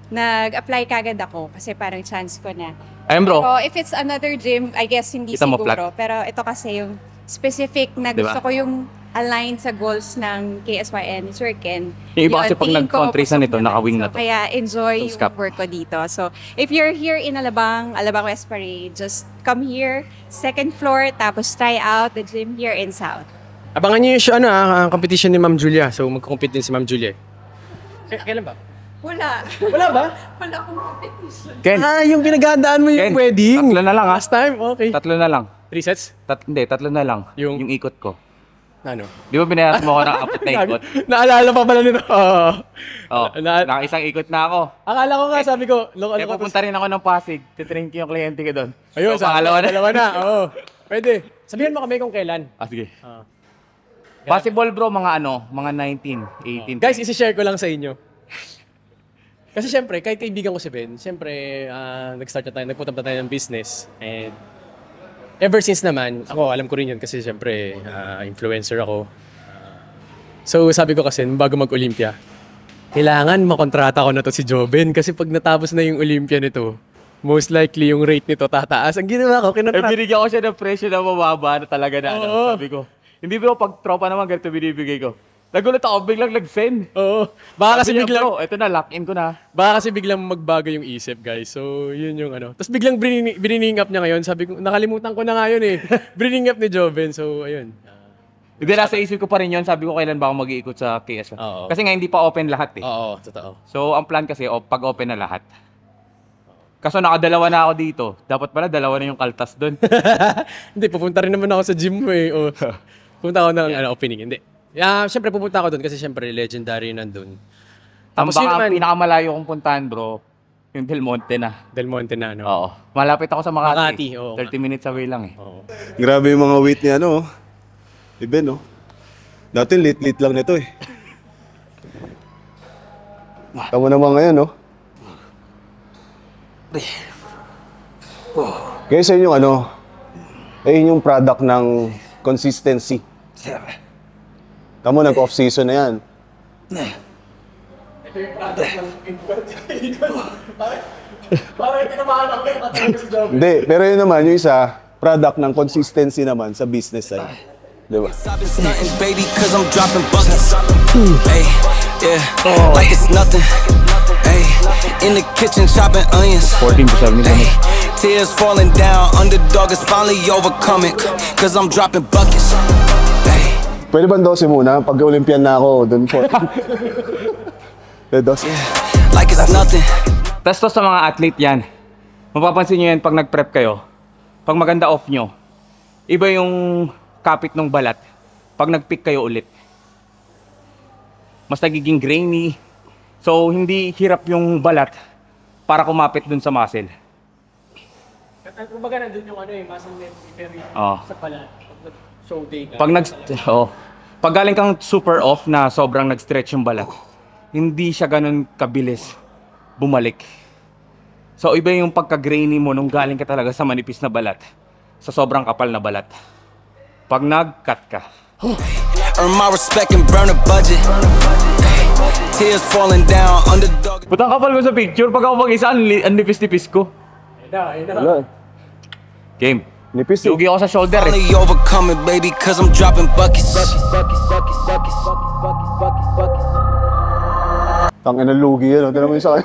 nag-apply kagad ako kasi parang chance ko na. Ayun bro, So, if it's another gym, I guess hindi Kita mo siguro. Pero ito kasi yung specific na Diba? gusto ko yung aligned sa goals ng KSYN, Sir Ken. Yung iba kasi Yun, pag tingin ko, nag-fundraise na nito, pasok naka-wing naman. na to. Kaya enjoy Itong yung scap. work ko dito. So, if you're here in Alabang West Parade, just come here, second floor, tapos try out the gym here in South. Abangan niyo yung competition ni Ma'am Julia. So magko-compete din si Ma'am Julia. Kailan ba? Wala. Wala ba? Wala akong competition. Ken, Yung pinaghandaan mo yung Ken, wedding. tatlo na lang ha. Last time? Okay. Tatlo na lang. 3 sets? Hindi, tatlo na lang. Yung- Yung ikot ko. Ano? Di ba binayaran mo ako ng apat na ikot? Naalala pa pala nito. Oh, nakaisang ikot na ako. Akala ko nga, sabi ko, Kaya pupunta rin ako ng Pasig. Titrain ko yung kliyente ko doon. Ayun, So, pangalawa na. Dalawa na. Oo. Pwede. Sabihan mo kami kung kailan. Sige. Possible bro, mga mga 19, 18. Guys, isi-share ko lang sa inyo. Kasi syempre, kahit kaibigan ko si Ben, syempre, nag-start na tayo, nagpunta na tayo ng business. And ever since naman, ako, alam ko rin yun kasi syempre, influencer ako. So sabi ko kasi, bago mag-Olympia, kailangan makontrata ko na to si Joben kasi pag natapos na yung Olympia nito, most likely yung rate nito tataas. Ang ginawa ko, kinontrata. Binigyan ko siya ng presyo na mababa na talaga na. Oo. Sabi ko, hindi bro, pag tropa naman ganito binibigay ko. Nagulat ako, biglang nag-send. Oo. Baka kasi Sabi niya, biglang, bro, ito na, lock-in ko na. baka kasi biglang magbago yung isip, guys. So, yun yung ano. Tapos biglang binining up niya ngayon. Sabi ko, nakalimutan ko na nga yun eh. Binining up ni Joven. So, ayun. Hindi, nasa isip ko pa rin yun. Sabi ko, kailan ba ako mag-iikot sa KS? Oo. Kasi nga hindi pa open lahat eh. Oo, totoo. So, ang plan kasi, pag open na lahat. Kaso nakadalawa na ako dito. Dapat pala, dalawa na yung kaltas doon. Hindi, pupunta rin naman ako sa gym mo eh. O, pupunta ako ng opening. Hindi. Siyempre pupunta ako doon kasi siyempre legendary nandun. Tapos yun Baka naman, pinakamalayo kong puntahan bro, yung Del Monte na. Del Monte na, no? Oo. Malapit ako sa Makati. Makati, oo. 30 minutes away lang eh. Oo. Grabe yung mga weight ni ano, oh. Ni Ben, oh. Dati lit-lit lang nito eh. Tama naman ngayon, oh. Kaya sa inyo, ano, ayun yung product ng consistency. Tamo, nag-off-season na yan. Hindi, pero yun naman, yung isa, product ng consistency naman sa business side. Di ba? I've been stunting, baby, cause I'm dropping buckets. Hey, yeah, like it's nothing. Hey, in the kitchen chopping onions. 14 to 7 Hey, tears falling down, underdog is finally overcoming. Cause I'm dropping buckets. Hey, Pwede ba 12 muna? Pag Olympian na ako, dun po. Pwede 12. like it's nothing. Tapos to sa mga athlete yan, mapapansin nyo yan pag nag-prep kayo, pag maganda off nyo, iba yung kapit ng balat pag nag-pick kayo ulit. Mas nagiging grainy. So, hindi hirap yung balat para kumapit dun sa muscle. Kumbaga nandun yung ano eh, muscle memory Oo. sa pala. Show day ka. Pag galing kang super off na sobrang nag-stretch yung balat, hindi siya ganun kabilis bumalik. So, iba yung pagka-grainy mo nung galing ka talaga sa manipis na balat, sa sobrang kapal na balat. Pag nag-cut ka. Earn my respect and burn a budget. Hey, tears falling down, underdog. Putang kapal mo sa picture. Pag ako mag-isa, ang nipis-nipis ko. Wala. Game. Nipis eh. Lugi ako sa shoulder eh. Finally overcome it, baby, cause I'm dropping buckets. Tangina lugi yan. Tignan mo yung sa akin.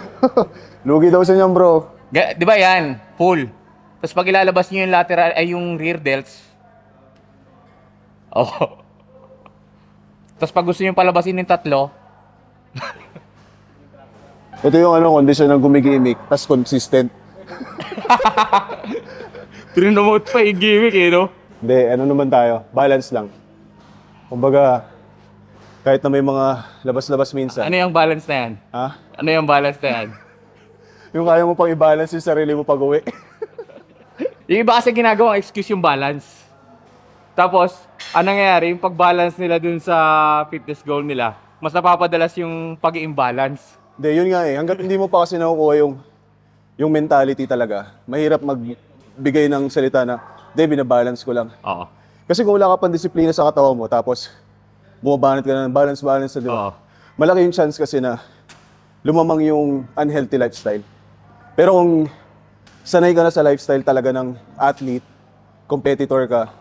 Lugi daw sa niyan, bro. Di ba yan? Full. Tapos pag ilalabas nyo yung lateral, ay yung rear delts. Oh. Tapos pag gusto nyo palabasin yung tatlo, Ito yung kondisyon ng gumigimik, tas consistent. trinomote pa yung gimmick eh, no? Hindi, naman tayo, balance lang. Kumbaga, kahit na may mga labas-labas minsan. Ano yung balance na yan? Ha? Ano yung balance na yan? Yung kaya mo pang i-balance yung sarili mo pag uwi. Yung iba kasi ginagawang excuse yung balance. Tapos, anong nangyayari? Yung pag-balance nila dun sa fitness goal nila, mas napapadalas yung pag-imbalance. Hindi, yun nga eh. Hanggat hindi mo pa kasi nakukuha yung mentality talaga, mahirap magbigay ng salita na, hindi, binabalance ko lang. Oo. Kasi kung wala ka pang disiplina sa katawan mo, tapos bumabanat ka na ng balance, di ba? Oo. Malaki yung chance kasi na lumamang yung unhealthy lifestyle. Pero kung sanay ka na sa lifestyle talaga ng athlete, competitor ka,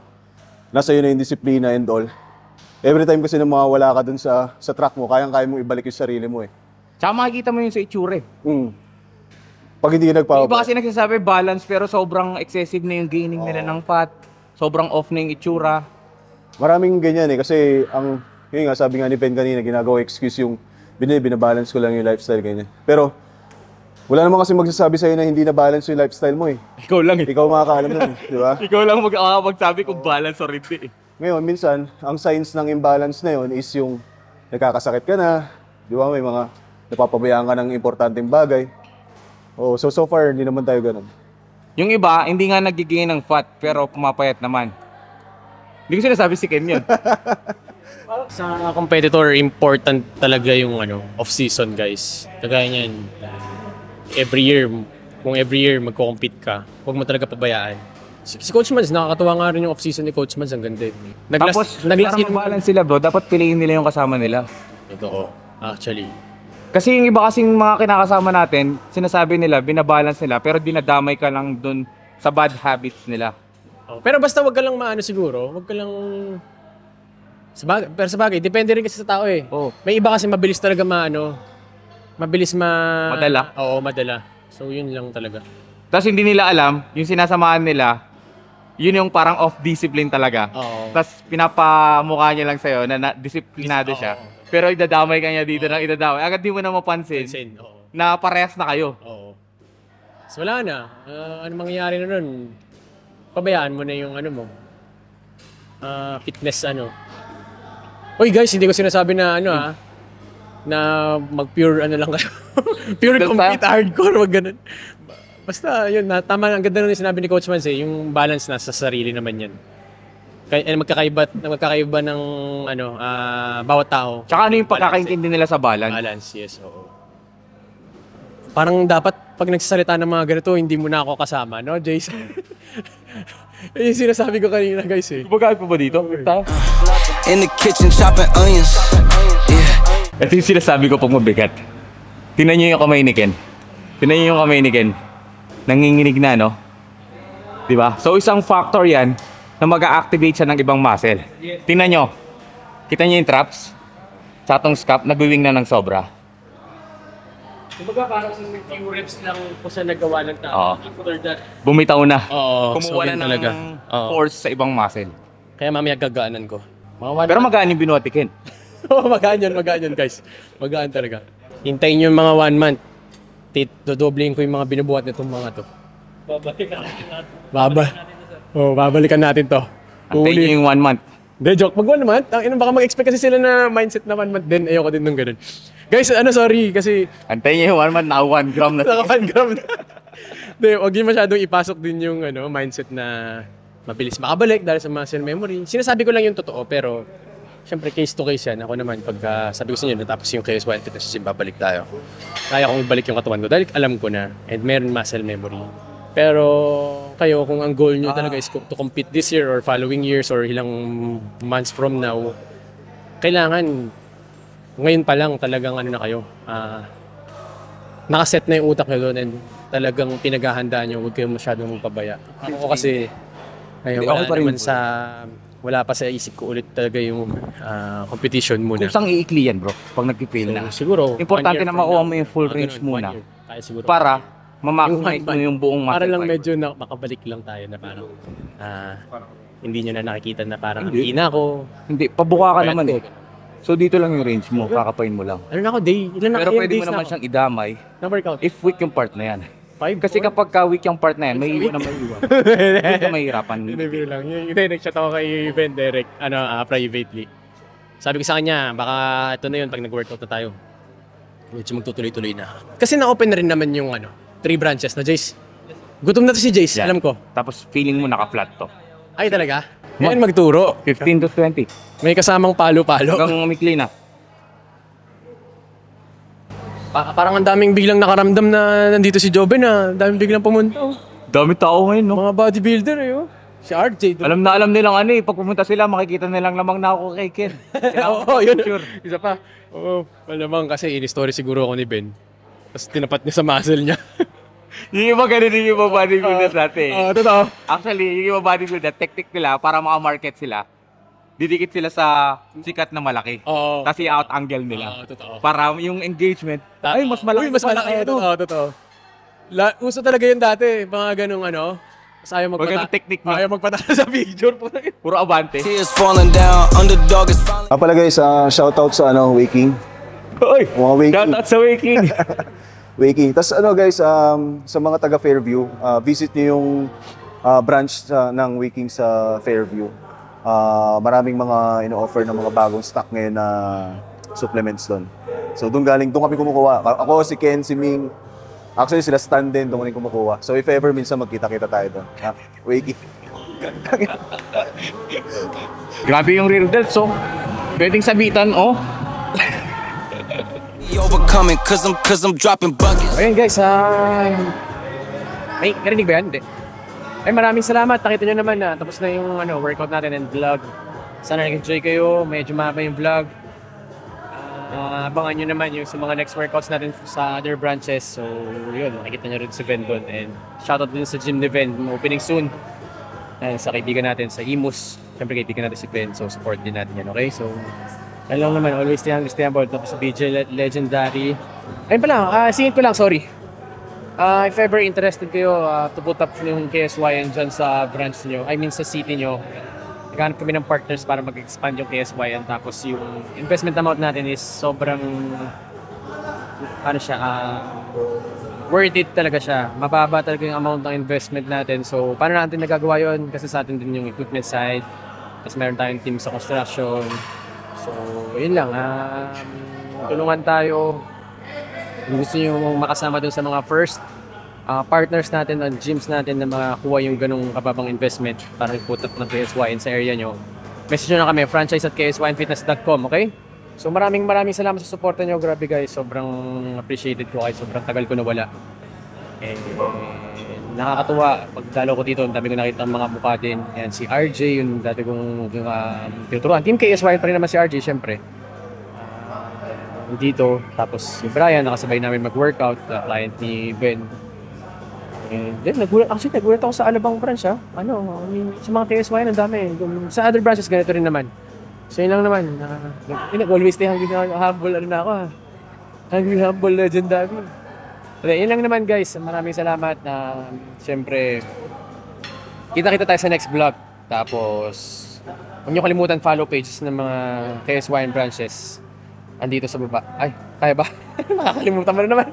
nasa yun na yung disiplina and all, every time kasi na mawawala ka dun sa track mo, kaya mong ibalik yung sarili mo eh. Tsaka makikita mo yun sa itsura eh. Pag hindi ka Yung iba kasi nagsasabi balance pero sobrang excessive na yung gaining nila ng fat. Sobrang off na yung itsura. Maraming ganyan eh, kasi yun nga, sabi nga ni Ben kanina, ginagawa excuse yung binabalance ko lang yung lifestyle, ganyan. Pero, wala naman kasi magsasabi sa'yo na hindi na balance yung lifestyle mo eh. Ikaw lang eh. Ikaw makakaalam nun eh, di ba? Ikaw lang magsabi kung balance or hindi eh. Ngayon, minsan, ang signs ng imbalance na yun is yung nagkakasakit ka na, di ba? May mga napapabayaan ka ng importanteng bagay. Oh, so far, hindi naman tayo ganun. Yung iba, hindi nga nagigain ng fat pero pumapayat naman. Hindi ko sinasabi si Ken yun. Sa competitor, important talaga yung off-season, guys. Kagaya niyan, kung every year magko-compete ka, huwag mo talaga pabayaan. Si Coach Mads, nakakatuwa nga rin yung off-season ni Coach Mads, ang ganda. Tapos, para mag-balance sila bro, dapat piliin nila yung kasama nila. Totoo, actually. Kasi yung iba kasing mga kinakasama natin, sinasabi nila, binabalance nila, pero dinadamay ka lang dun sa bad habits nila. Pero basta wag ka lang siguro, wag ka lang... Pero sa bagay, depende rin kasi sa tao eh. Oh. May iba kasi mabilis talaga Madala. Oo, madala. So yun lang talaga. Tapos hindi nila alam, yung sinasamahan nila, yun yung parang off-discipline talaga. Oo. Tapos pinapamukha niya lang sa'yo na disiplinado siya. Pero idadamay ka niya dito ng idadamay. Agad di mo na mapansin na parehas na kayo. Oo. So wala na. Ano mangyayari na nun? Pabayaan mo na yung fitness Uy guys, hindi ko sinasabi na na mag-pure lang kayo. Pure compete hardcore, wag ganun. Basta yun, tama, ang ganda nun yung sinabi ni Coach Mans yung balance na sa sarili naman yan. Magkakaiba ng bawat tao. Tsaka ano yung pagkakaintindi nila sa balance? Balance, yes, oo. Parang dapat pag nagsasalita ng mga ganito, hindi mo na ako kasama, no, Jason? Yung sinasabi ko kanina, guys eh. Kumagayag pa ba dito? In the kitchen chopping onions. Yeah. Ito yung sinasabi ko pag mabigat. Tingnan nyo yung kamay ni Ken. Tingnan nyo yung kamay ni Ken. Nanginginig na, no? Diba? So isang factor yan na mag-a-activate siya ng ibang muscle. Tingnan nyo. Kita nyo yung traps? Sa atong scap, nag-wing na ng sobra. Kumbaga parang few reps lang po siya nagawa ng tao. After that, bumitaw na. Oo, Kumuha so na ng talaga. force sa ibang muscle. Kaya mamaya gagaanan ko. Pero magaan yung binuhat ni Ken. Oo, magaan yun guys. Magaan talaga. Hintayin nyo yung mga 1 month. Dodobling ko yung mga binubuhat nitong mga to. Babalikan natin. Babalikan natin to. Antayin nyo yung 1 month. Hindi, joke. Mag 1 month? Baka mag-expect kasi sila na mindset na 1 month din. Ayoko din nung ganun. Guys, sorry kasi... Antayin nyo yung 1 month na 1 gram na. Naka 1 gram na. Hindi, huwag yun masyadong ipasok din yung mindset na mabilis makabalik dahil sa muscle memory. Sinasabi ko lang yung totoo, pero syempre case to case yan. Ako naman, pag sabi ko sa inyo, natapos yung KS1 fitness, babalik tayo. Kaya kong ibalik yung katawan ko dahil alam ko na and meron muscle memory. Pero kayo, kung ang goal nyo talaga is to compete this year or following years or ilang months from now, kailangan ngayon pa lang talagang na kayo. Nakaset na yung utak nyo doon and talagang pinaghahandaan nyo, huwag kayong masyadong magpabaya. Ako kasi Ay, Hindi, wala okay pa rin naman po. sa... Wala pa sa isip ko ulit talaga yung competition muna. Kusang iikli yan, bro, pag nag-fail na. Siguro, Importante 1 year na from makuha now, mo yung full mga range ganun, 1 muna. year. Kaya siguro. Para ma-maximize mo yung buong Para muscle lang fiber. medyo makabalik lang tayo na parang hindi nyo na nakikita na parang hindi na ako. Hindi, pabuka ka Pwede naman eh. ko. So dito lang yung range mo, kakapain mo lang. Ano na ako, ilan na Pero ilang pwede mo days na naman ako? siyang idamay Na workout. if weak yung part na yan. 5, Kasi kapag ka-weak yung part na yan, may iwan na may iwan. Doon ka mahirapan. Hindi lang. Hindi, nag-chat ako kay Ben Derek, privately. Sabi ko sa kanya, baka ito na yun pag nag-workout na tayo. Medyo magtutuloy-tuloy na. Kasi na-open na rin naman yung 3 branches na Jace. Gutom na to si Jace, Yeah. alam ko. Tapos feeling mo naka-flat to. Ay talaga? Ngayon magturo. 15 to 20. May kasamang palo-palo. Hanggang umikli na. Parang ang daming biglang nakaramdam na nandito si Joben na. Daming biglang pumunta. Oh. Dami tao ngayon, no? Mga bodybuilder eh. Oh. Si RJ. Alam na alam nilang ano eh, pag pumunta sila, makikita nilang lamang na ako kay Ken. Oo, yun. Isa pa. Oo, malamang kasi in-story siguro ako ni Ben. Tapos tinapat niya sa muscle niya. Yung iba ganun yung iba bodybuilders natin. Oo, totoo. Actually, yung iba bodybuilder, technique nila para maka-market sila. Didikit sila sa sikat na malaki. Oo. Tapos i-out angle nila. Oo, totoo. Para yung engagement, ay mas malaki. Uy, mas malaki. Totoo. Uso talaga yun dati. Mga ganung Tapos ayaw Ganung technique na. Ayaw magpatalo sa picture. Puro abante. Tears falling down, underdog is finally. Pala guys, shoutout sa Waking. Oy! Mga Waking. Shoutout sa Waking! Waking. Tapos guys, sa mga taga Fairview, visit niyo yung branch ng Waking sa Fairview. Maraming mga ino-offer ng mga bagong stock ngayon na supplements doon. So doon kami kumukuha. Ako, si Ken, si Ming. Actually sila stand din, doon kami kumukuha. So if ever minsan magkita-kita tayo doon. Waking. Grabe yung real delts, so. Pwedeng sabitan, oh. Overcoming cause I'm dropping buckets. Ayun guys, ay, narinig ba yan? Hindi. Ay, maraming salamat. Nakita nyo naman na tapos na yung workout natin and vlog. Sana nag-enjoy kayo. Medyo mahaba yung vlog. Abangan nyo naman yung sa mga next workouts natin sa other branches. So, yun. Makikita nyo rin si Ben doon. And shoutout din sa gym ni Ben. Opening soon. And sa kaibigan natin sa Imus. Siyempre kaibigan natin si Ben. So, support din natin yan. Okay? So, ano lang naman. Always stay hungry, stay humble. Tapos sa BJ Legendary. Ayun pala. Singit ko lang. Sorry. If ever interested kayo to put up yung KSYN dyan sa branch nyo, I mean sa city nyo, naghanap kami ng partners para mag-expand yung KSYN. Tapos yung investment amount natin is sobrang, worth it talaga siya. Mababa talaga yung amount ng investment natin. So, paano natin nagagawa yun? Kasi sa atin din yung equipment side. Tapos meron tayong team sa construction. So, yun lang. Tulungan tayo. Kung gusto nyo makasama dun sa mga first partners natin at gyms natin na makakuha yung ganong kababang investment para i-put up ng KSYN sa area nyo, message nyo na kami, franchise@ksynfitness.com, okay? So maraming salamat sa suporta nyo. Grabe guys, sobrang appreciated ko kayo. Sobrang tagal ko nawala. Nakakatuwa. Pag dalo ko dito, ang dami ko nakita ng mga mukha din. Yan, si RJ, yung dati kong tinuturuan. Team KSYN pa rin naman si RJ, syempre. Dito, tapos si Brian, nakasabay namin mag-workout, client ni Ben. And then, nagulat ako sa Alabang branch, sa mga KSYN, ang dami. Sa other branches, ganito rin naman. So, yun lang naman. Always stay humble, humble legendary. So, yun lang naman, guys. Maraming salamat na, siyempre, kita-kita tayo sa next vlog. Tapos, huwag niyo kalimutan follow pages ng mga KSYN branches. Andito sa baba. Ay, kaya ba? Makakalimutan mo na naman.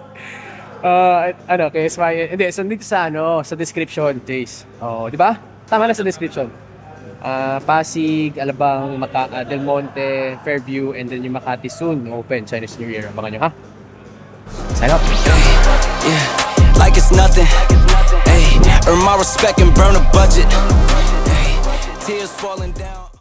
KSYN. Hindi, so dito sa description, Jace. Oh, di ba? Tama na sa description. Pasig, Alabang, Del Monte, Fairview, and then yung Makati soon open Chinese New Year. Abangan nyo, ha? Sign up. Yeah, like it's nothing. Hey, earn my respect and burn a budget. Hey, tears falling down.